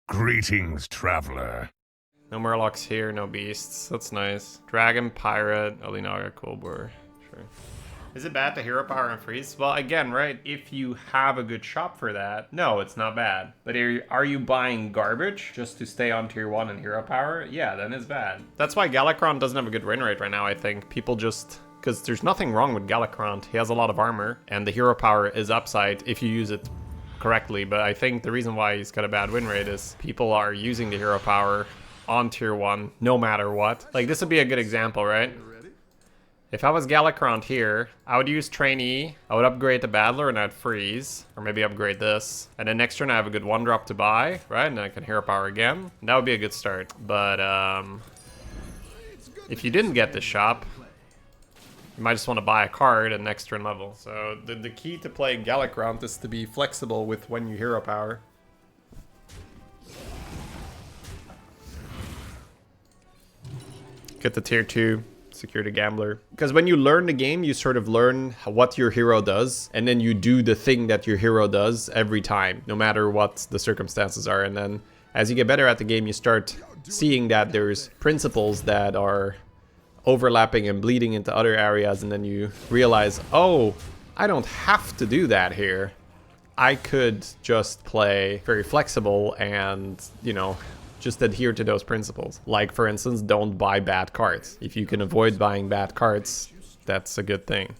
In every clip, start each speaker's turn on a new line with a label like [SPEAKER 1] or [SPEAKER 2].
[SPEAKER 1] Greetings, traveler.
[SPEAKER 2] No Murlocs here, no beasts. That's nice. Dragon, Pirate, Alinaga, Kibler. Sure. Is it bad to hero power and freeze? Well, again, right? If you have a good shop for that, no, it's not bad. But are you buying garbage just to stay on tier 1 and hero power? Yeah, then it's bad. That's why Galakrond doesn't have a good win rate right now, I think. People just... Because there's nothing wrong with Galakrond. He has a lot of armor, and the hero power is upside if you use it correctly. But I think the reason why he's got a bad win rate is people are using the hero power on tier 1 no matter what. Like, this would be a good example, right? If I was Galakrond here, I would use Trainee, I would upgrade the Battler and I'd freeze, or maybe upgrade this. And then next turn I have a good 1-drop to buy, right? And then I can hero power again. And that would be a good start. But if you didn't get this shop, you might just want to buy a card at next turn level. So the key to playing Galakrond is to be flexible with when you hero power. Get the tier 2. Security Gambler. Because when you learn the game, you sort of learn what your hero does, and then you do the thing that your hero does every time, no matter what the circumstances are. And then as you get better at the game, you start seeing that there's principles that are overlapping and bleeding into other areas, and then you realize, oh, I don't have to do that here. I could just play very flexible and, you know, just adhere to those principles. Like, for instance, don't buy bad cards. If you can avoid buying bad cards, that's a good thing.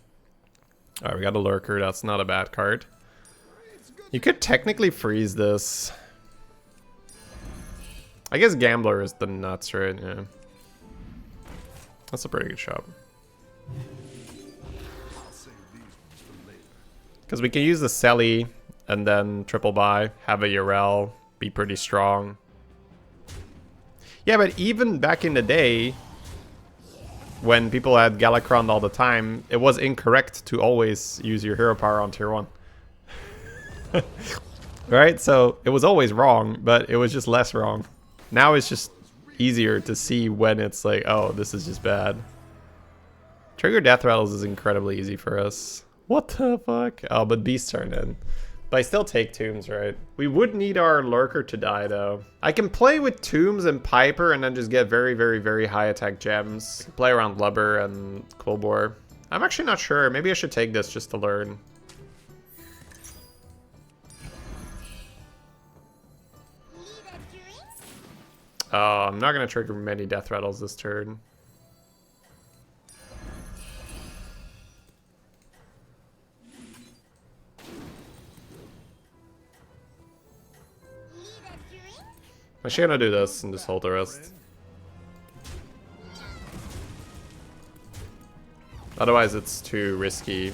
[SPEAKER 2] Alright, we got a Lurker. That's not a bad card. You could technically freeze this. I guess Gambler is the nuts, right? Yeah. That's a pretty good shot. Because we can use the Selly and then triple buy, have a Urel, be pretty strong. Yeah, but even back in the day, when people had Galakrond all the time, it was incorrect to always use your hero power on tier 1. Right? So it was always wrong, but it was just less wrong. Now it's just easier to see when it's like, oh, this is just bad. Trigger Death Rattles is incredibly easy for us. What the fuck? Oh, but Beasts aren't in. But I still take Tombs, right? We would need our Lurker to die, though. I can play with Tombs and Piper and then just get very, very, very high attack gems. Play around Lubber and Kibler. I'm actually not sure. Maybe I should take this just to learn. Oh, I'm not going to trigger many Death Rattles this turn. I'm actually gonna do this and just hold the rest. Otherwise it's too risky.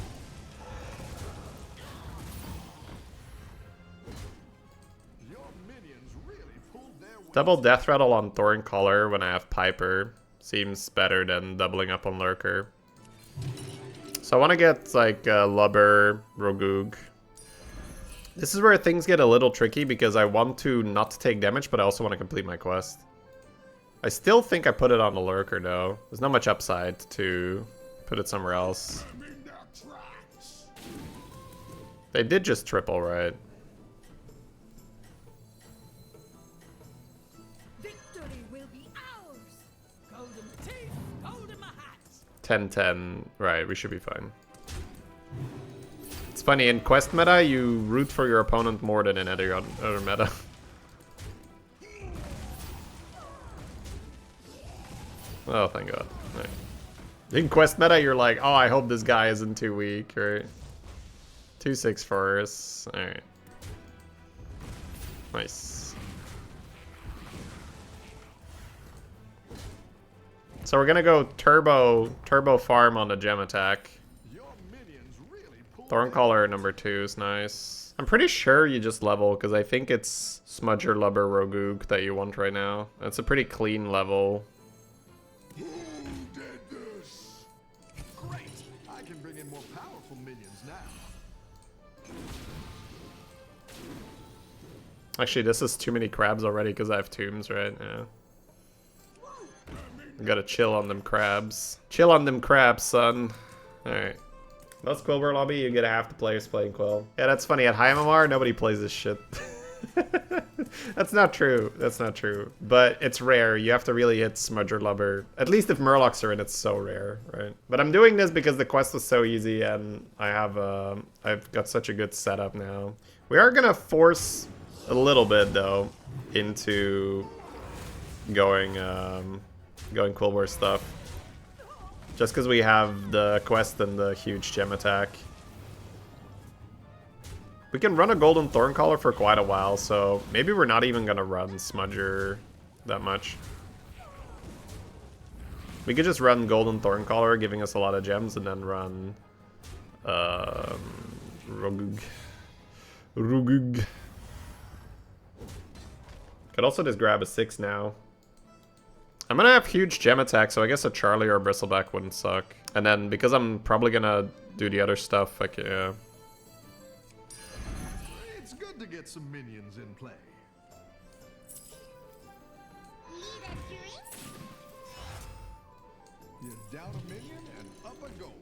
[SPEAKER 2] Double Death Rattle on Thorn Collar when I have Piper seems better than doubling up on Lurker. So I want to get like Lubber, Rogoog. This is where things get a little tricky because I want to not take damage, but I also want to complete my quest. I still think I put it on the Lurker, though. There's not much upside to put it somewhere else. They did just triple, right?
[SPEAKER 3] Victory will be ours. Gold in the teeth, gold in my hat.
[SPEAKER 2] 10-10. Right, we should be fine. It's funny, in quest meta, you root for your opponent more than in other meta. Oh, thank God. Right. In quest meta, you're like, oh, I hope this guy isn't too weak, right? 2-6 for us. Alright. Nice. So we're gonna go turbo farm on the gem attack. Thorncaller number 2 is nice. I'm pretty sure you just level, because I think it's Smudger, Lubber, Rogoog that you want right now. It's a pretty clean level.
[SPEAKER 4] Who did this? Great! I can bring in more powerful minions now.
[SPEAKER 2] Actually, this is too many crabs already, because I have tombs, right? Yeah. I gotta chill on them crabs. Chill on them crabs, son. Alright. That's Kibler lobby, you get half the players playing Quill. Yeah, that's funny. At high MMR, nobody plays this shit. That's not true. That's not true. But it's rare. You have to really hit Smudger Lubber. At least if Murlocs are in, it's so rare, right? But I'm doing this because the quest was so easy and I've got such a good setup now. We are gonna force a little bit though into going Quilboar stuff. Just because we have the quest and the huge gem attack. We can run a Golden Thorncaller for quite a while, so maybe we're not even gonna run Smudger that much. We could just run Golden Thorncaller, giving us a lot of gems, and then run Rugug. Could also just grab a 6 now. I'm gonna have huge gem attack, so I guess a Charlie or a Bristleback wouldn't suck. And then because I'm probably gonna do the other stuff, I can, yeah.
[SPEAKER 4] It's good to get some minions in play. You're down a minion and up a goal.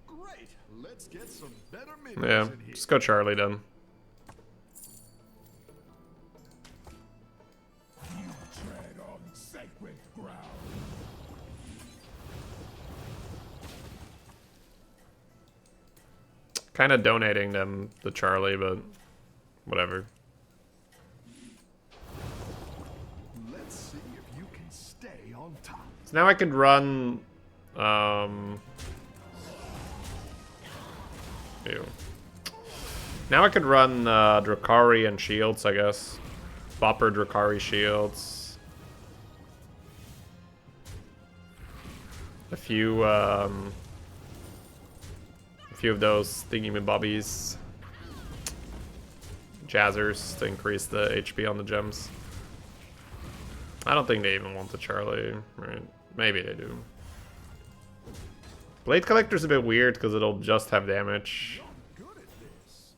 [SPEAKER 4] Great. Let's get some better minions
[SPEAKER 2] Yeah,
[SPEAKER 4] in here.
[SPEAKER 2] just go Charlie then.
[SPEAKER 1] You tread on sacred ground.
[SPEAKER 2] Kind of donating them the Charlie, but whatever.
[SPEAKER 4] Let's see if you can stay on top.
[SPEAKER 2] So now I could run, ew. Now I could run Drakkari and shields, I guess. Bopper Drakkari shields. A few of those thingy-me-bobbies. Jazzers to increase the HP on the gems. I don't think they even want the Charlie, right? Maybe they do. Blade Collector's a bit weird because it'll just have damage.
[SPEAKER 4] Good at this.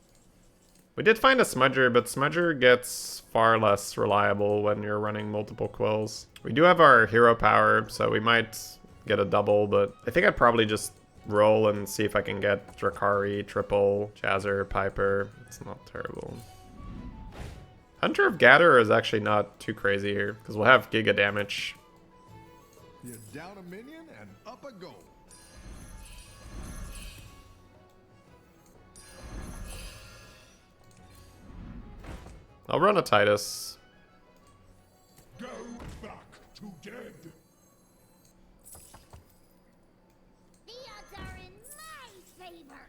[SPEAKER 2] We did find a Smudger, but Smudger gets far less reliable when you're running multiple quills. We do have our hero power, so we might get a double, but I think I'd probably just roll and see if I can get Drakkari, triple, Jazzer, Piper. It's not terrible. Hunter of Gatherer is actually not too crazy here, because we'll have Giga damage.
[SPEAKER 4] You're down a minion and up a goal.
[SPEAKER 2] I'll run a Titus.
[SPEAKER 1] Go back to dead.
[SPEAKER 3] The odds are in my favor.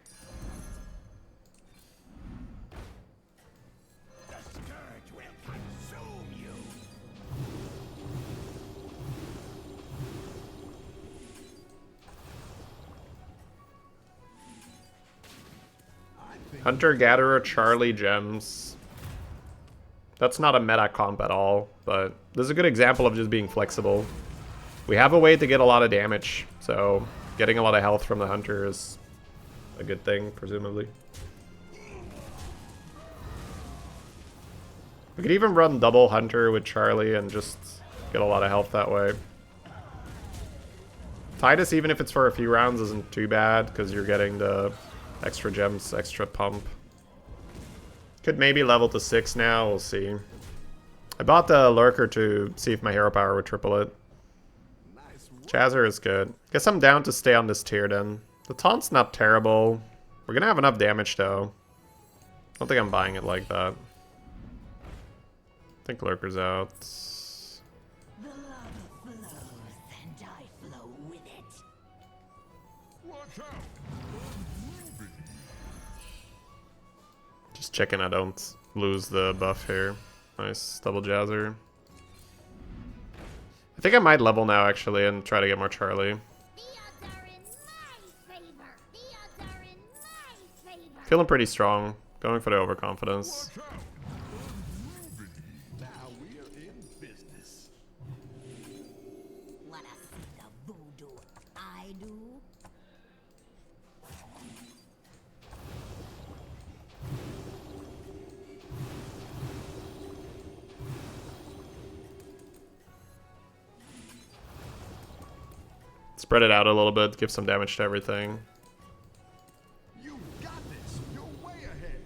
[SPEAKER 1] The scourge will consume you.
[SPEAKER 4] I think
[SPEAKER 2] Hunter Gatherer, Charlie, Gems. That's not a meta comp at all, but this is a good example of just being flexible. We have a way to get a lot of damage, so getting a lot of health from the Hunter is a good thing, presumably. We could even run double Hunter with Charlie and just get a lot of health that way. Titus, even if it's for a few rounds, isn't too bad, because you're getting the extra gems, extra pump. Could maybe level to 6 now, we'll see. I bought the Lurker to see if my hero power would triple it.
[SPEAKER 4] nice work.
[SPEAKER 2] Jazzer is good. Guess I'm down to stay on this tier then. The taunt's not terrible. We're gonna have enough damage though. I don't think I'm buying it like that. I think Lurker's out.
[SPEAKER 3] The lava flows and I flow with it.
[SPEAKER 4] Watch out.
[SPEAKER 2] Just checking I don't lose the buff here. Nice, double Jazzer. I think I might level now actually and try to get more Charlie.
[SPEAKER 3] The odds are in my favor. The odds are in my favor.
[SPEAKER 2] Feeling pretty strong. Going for the overconfidence.
[SPEAKER 4] Watch out. Now we're in business.
[SPEAKER 3] Wanna see the voodoo I do?
[SPEAKER 2] Spread it out a little bit, give some damage to everything.
[SPEAKER 4] You got this. You're way ahead.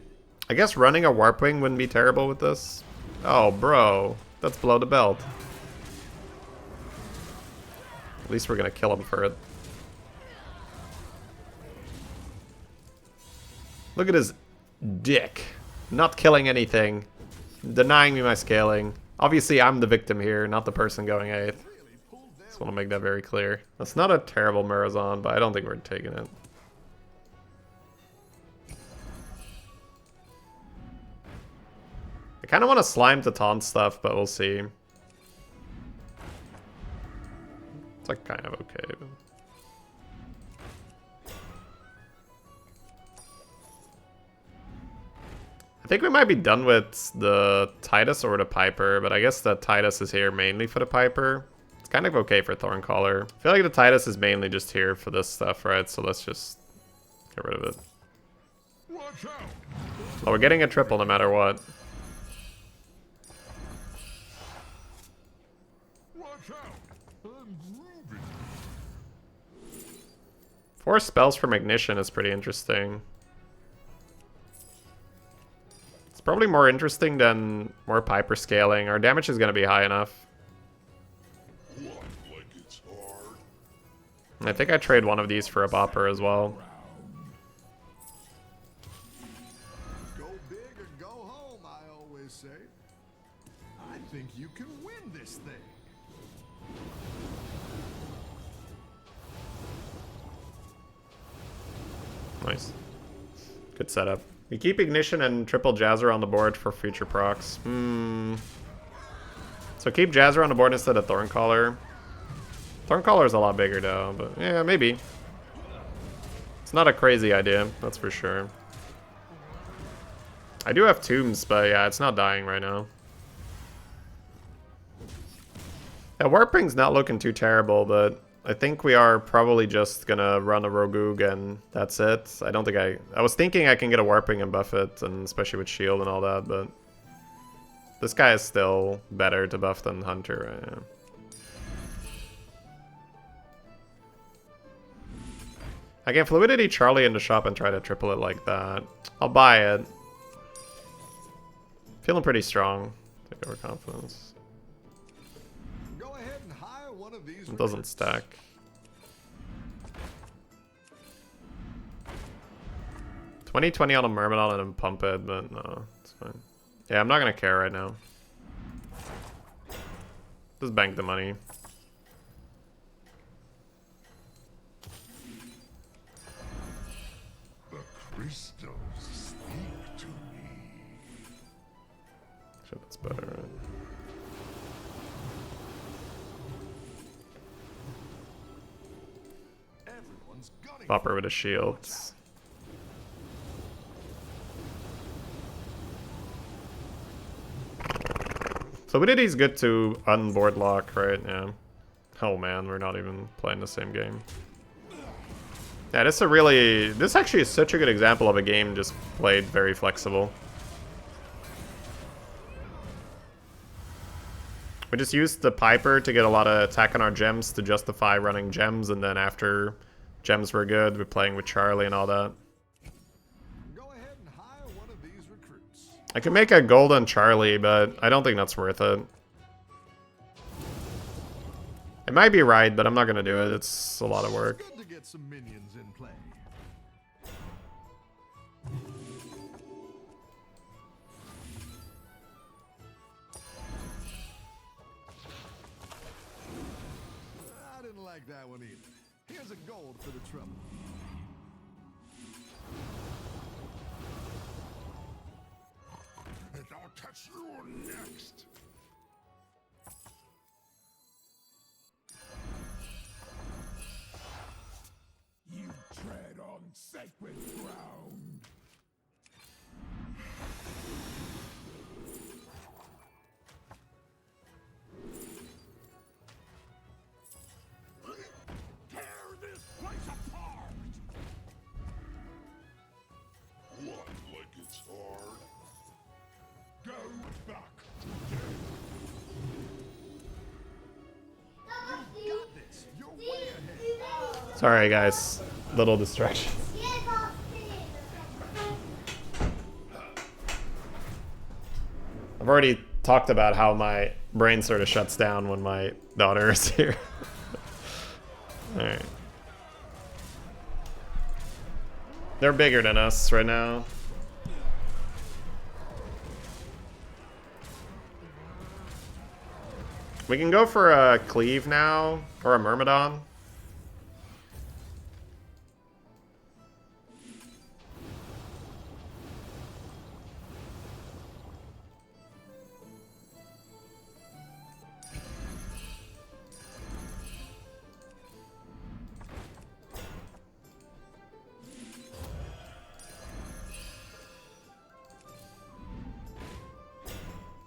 [SPEAKER 2] I guess running a Warpwing wouldn't be terrible with this. Oh, bro. That's below the belt. At least we're gonna kill him for it. Look at his dick. Not killing anything. Denying me my scaling. Obviously, I'm the victim here, not the person going 8th. Just want to make that very clear. That's not a terrible Murazon, but I don't think we're taking it. I kind of want to slime to taunt stuff, but we'll see. It's like kind of okay. But... I think we might be done with the Titus or the Piper, but I guess the Titus is here mainly for the Piper. It's kind of okay for Thorncaller. I feel like the Titus is mainly just here for this stuff, right? So let's just get rid of it.
[SPEAKER 1] Watch out!
[SPEAKER 2] Oh, we're getting a triple no matter what.
[SPEAKER 1] Watch out! I'm groovy.
[SPEAKER 2] 4 spells from Ignition is pretty interesting. It's probably more interesting than more Piper scaling. Our damage is going to be high enough.
[SPEAKER 1] What, like it's hard?
[SPEAKER 2] I think I trade one of these for a Bopper as well.
[SPEAKER 4] Go big or go home, I always say. I think you can win this thing.
[SPEAKER 2] Nice. Good setup. We keep Ignition and triple Jazzer on the board for future procs. So keep Jazzer on the board instead of Thorncaller. Thorncaller is a lot bigger though, but yeah, maybe. It's not a crazy idea, that's for sure. I do have Tombs, but yeah, it's not dying right now. Yeah, Warping's not looking too terrible, but I think we are probably just gonna run a Rogoog and that's it. I don't think I was thinking I can get a Warping and buff it, and especially with shield and all that, but this guy is still better to buff than Hunter right now. I can Fluidity Charlie in the shop and try to triple it like that. I'll buy it. Feeling pretty strong. Take overconfidence.
[SPEAKER 4] Go ahead and hire one of these.
[SPEAKER 2] It doesn't stack. $20 on a Myrmidon and then pump it, but no, it's fine. Yeah, I'm not gonna care right now. Just bank the money.
[SPEAKER 1] The crystals speak to me.
[SPEAKER 2] Shit, that's better, right?
[SPEAKER 4] Everyone's gunning.
[SPEAKER 2] Bopper with a shield. Fluidity's good to unboard lock, right? Yeah. Oh man, we're not even playing the same game. Yeah, this actually is such a good example of a game just played very flexible. We just used the Piper to get a lot of attack on our gems to justify running gems, and then after gems were good, we're playing with Charlie and all that.
[SPEAKER 4] Go ahead and hire one of these recruits.
[SPEAKER 2] I could make a golden Charlie, but I don't think that's worth it. It might be right, but I'm not gonna do it. It's a lot of work.
[SPEAKER 4] Good to get some minions in play. I didn't like that one either. Here's a gold for the trouble.
[SPEAKER 1] And I'll touch you next. You tread on sacred ground. Tear this place apart. What, like it's hard? Go back to death.
[SPEAKER 4] Got this. You're way ahead.
[SPEAKER 2] Sorry guys, little distraction. I've already talked about how my brain sort of shuts down when my daughter is here. Alright. They're bigger than us right now. We can go for a cleave now, or a Myrmidon.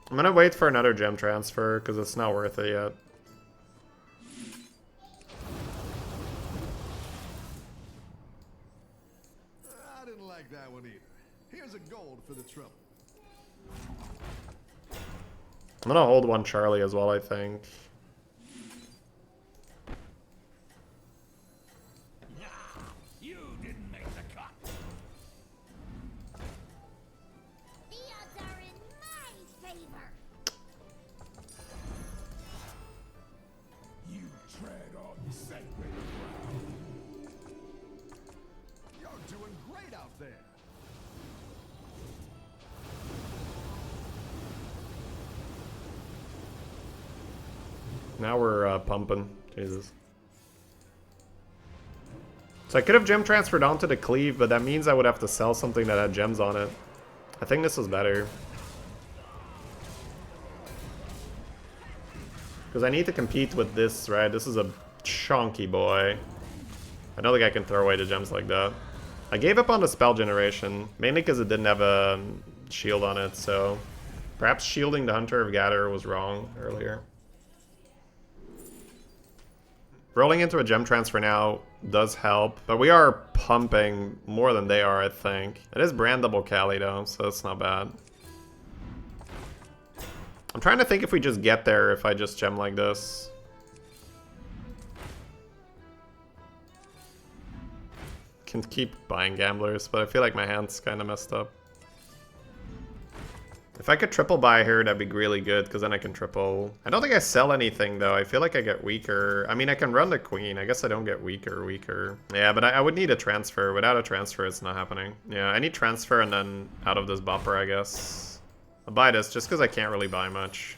[SPEAKER 2] I'm gonna wait for another gem transfer because it's not worth it yet.
[SPEAKER 4] I didn't like that one either. Here's a gold for the trouble.
[SPEAKER 2] I'm gonna hold one Charlie as well, I think.
[SPEAKER 3] You didn't make the cut.
[SPEAKER 5] The odds are in my favor.
[SPEAKER 1] You tread on sacred ground.
[SPEAKER 4] You're doing great out there.
[SPEAKER 2] Now we're pumping. Jesus. So I could have gem transferred onto the cleave, but that means I would have to sell something that had gems on it. I think this is better. Because I need to compete with this, right? This is a chunky boy. I don't think I can throw away the gems like that. I gave up on the spell generation, mainly because it didn't have a shield on it, so... Perhaps shielding the Hunter of Gather was wrong earlier. Rolling into a gem transfer now does help, but we are pumping more than they are, I think. It is brandable Cali though, so it's not bad. I'm trying to think if we just get there if I just gem like this. Can keep buying gamblers, but I feel like my hand's kind of messed up. If I could triple buy here, that'd be really good, because then I can triple. I don't think I sell anything, though. I feel like I get weaker. I mean, I can run the queen. I guess I don't get weaker. Yeah, but I would need a transfer. Without a transfer, it's not happening. Yeah, I need transfer and then out of this bopper, I guess. I'll buy this, just because I can't really buy much.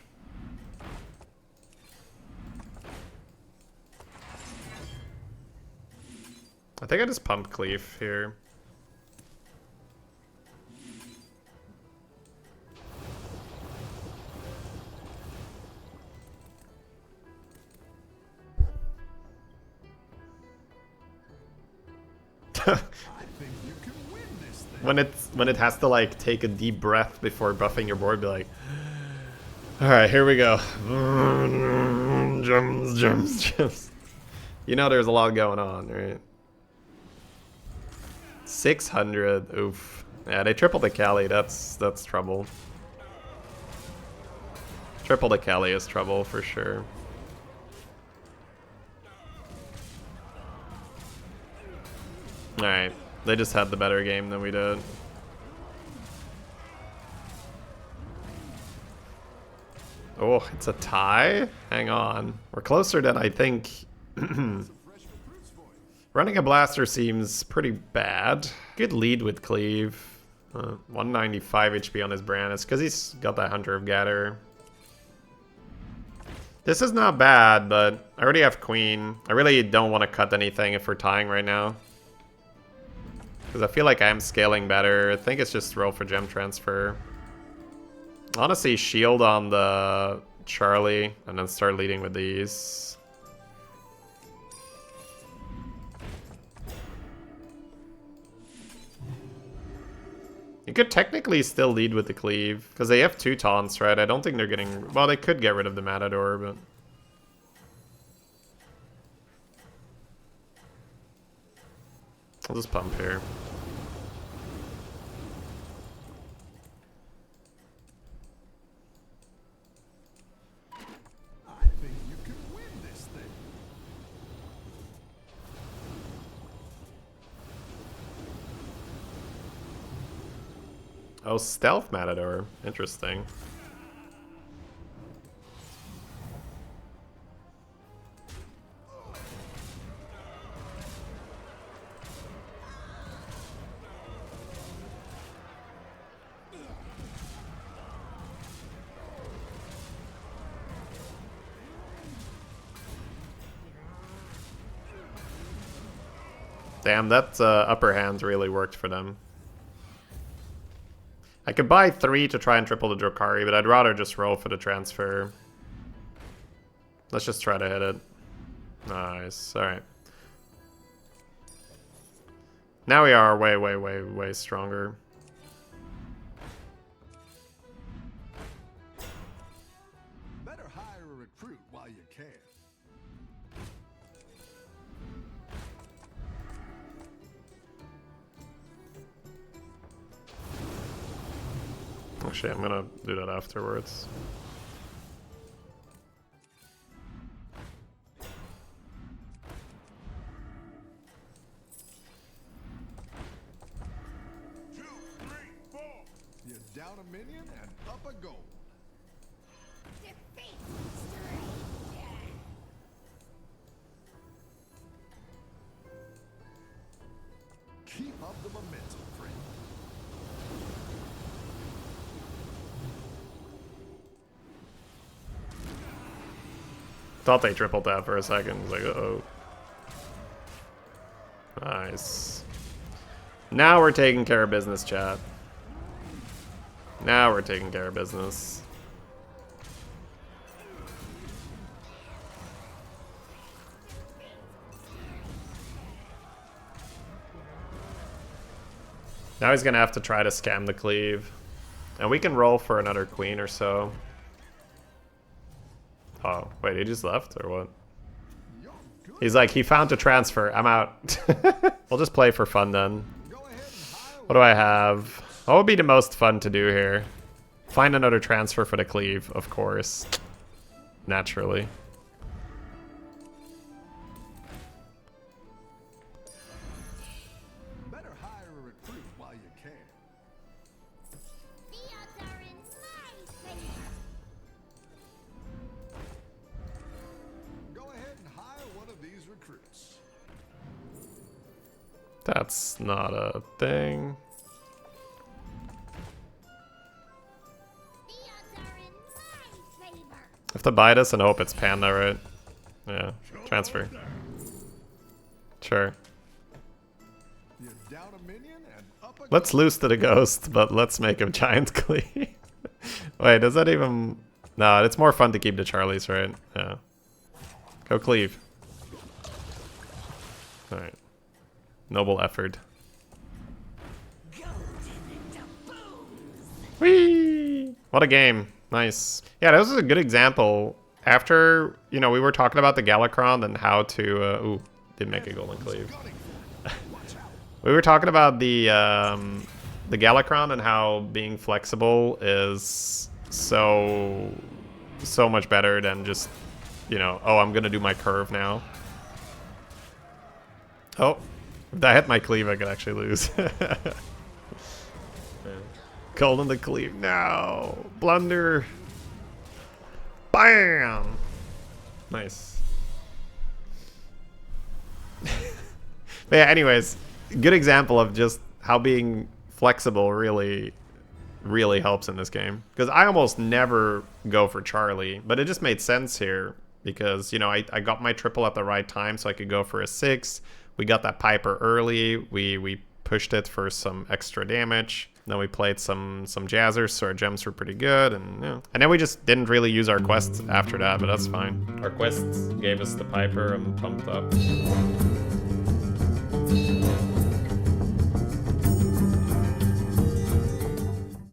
[SPEAKER 2] I think I just pump cleave here.
[SPEAKER 4] I think you can win this thing.
[SPEAKER 2] When it has to like take a deep breath before buffing your board, be like, all right, here we go. Gems. You know, there's a lot going on, right? 600. Oof. Yeah, they tripled the Cali. That's trouble. Triple the Cali is trouble for sure. Alright, they just had the better game than we did. Oh, it's a tie? Hang on. We're closer than I think. Running a blaster seems pretty bad. Good lead with cleave. 195 HP on his brand. It's because he's got that Hunter of Gather. This is not bad, but I already have queen. I really don't want to cut anything if we're tying right now. Because I feel like I'm scaling better. I think it's just roll for gem transfer. Honestly, shield on the Charlie and then start leading with these. You could technically still lead with the cleave because they have 2 taunts, right? I don't think they're getting... Well, they could get rid of the Matador, but... I'll just pump here.
[SPEAKER 4] I think you can win this thing.
[SPEAKER 2] Oh, Stealth Matador. Interesting. Damn, that upper hand really worked for them. I could buy 3 to try and triple the Drakkari, but I'd rather just roll for the transfer. Let's just try to hit it. Nice. Alright. Now we are way stronger.
[SPEAKER 4] Better hire a recruit while you can.
[SPEAKER 2] Actually, I'm gonna do that afterwards.
[SPEAKER 4] You're down a minion and up a goal.
[SPEAKER 5] Defeat stranger.
[SPEAKER 4] Keep up the momentum, friend.
[SPEAKER 2] Thought they tripled that for a second. Was like, uh-oh. Nice. Now we're taking care of business, chat. Now we're taking care of business. Now he's gonna have to try to scam the cleave. And we can roll for another queen or so. Oh, wait, he just left or what? He's like, he found a transfer. I'm out. We'll just play for fun then. What do I have? What would be the most fun to do here? Find another transfer for the cleave, of course. Naturally.
[SPEAKER 4] Better hire a recruit while you can.
[SPEAKER 5] The odds are in my favor.
[SPEAKER 4] Go ahead and hire one of these recruits.
[SPEAKER 2] That's not a thing.
[SPEAKER 5] The odds are in my favor.
[SPEAKER 2] I have to buy this and hope it's Panda, right? Yeah. Transfer. Sure.
[SPEAKER 4] You're down a minion and up a
[SPEAKER 2] Let's lose to the ghost, but let's make a giant cleave. Wait, does that even... No, it's more fun to keep the Charlies, right? Yeah. Go cleave. Alright. Noble effort. Whee! What a game. Nice. Yeah, this is a good example. After, you know, we were talking about the Galakron and how to... ooh, didn't make a golden cleave. We were talking about the Galakron and how being flexible is so much better than just, you know, oh, I'm gonna do my curve now. Oh, if I hit my cleave, I could actually lose. Golden the cleave, no! Blunder! Bam! Nice. But yeah, anyways, good example of just how being flexible really helps in this game. Because I almost never go for Charlie, but it just made sense here. Because, you know, I got my triple at the right time so I could go for a 6. We got that Piper early. We pushed it for some extra damage. Then we played some jazzers, so our gems were pretty good, and yeah. And then we just didn't really use our quests after that, but that's fine. Our quests gave us the Piper. I'm pumped up.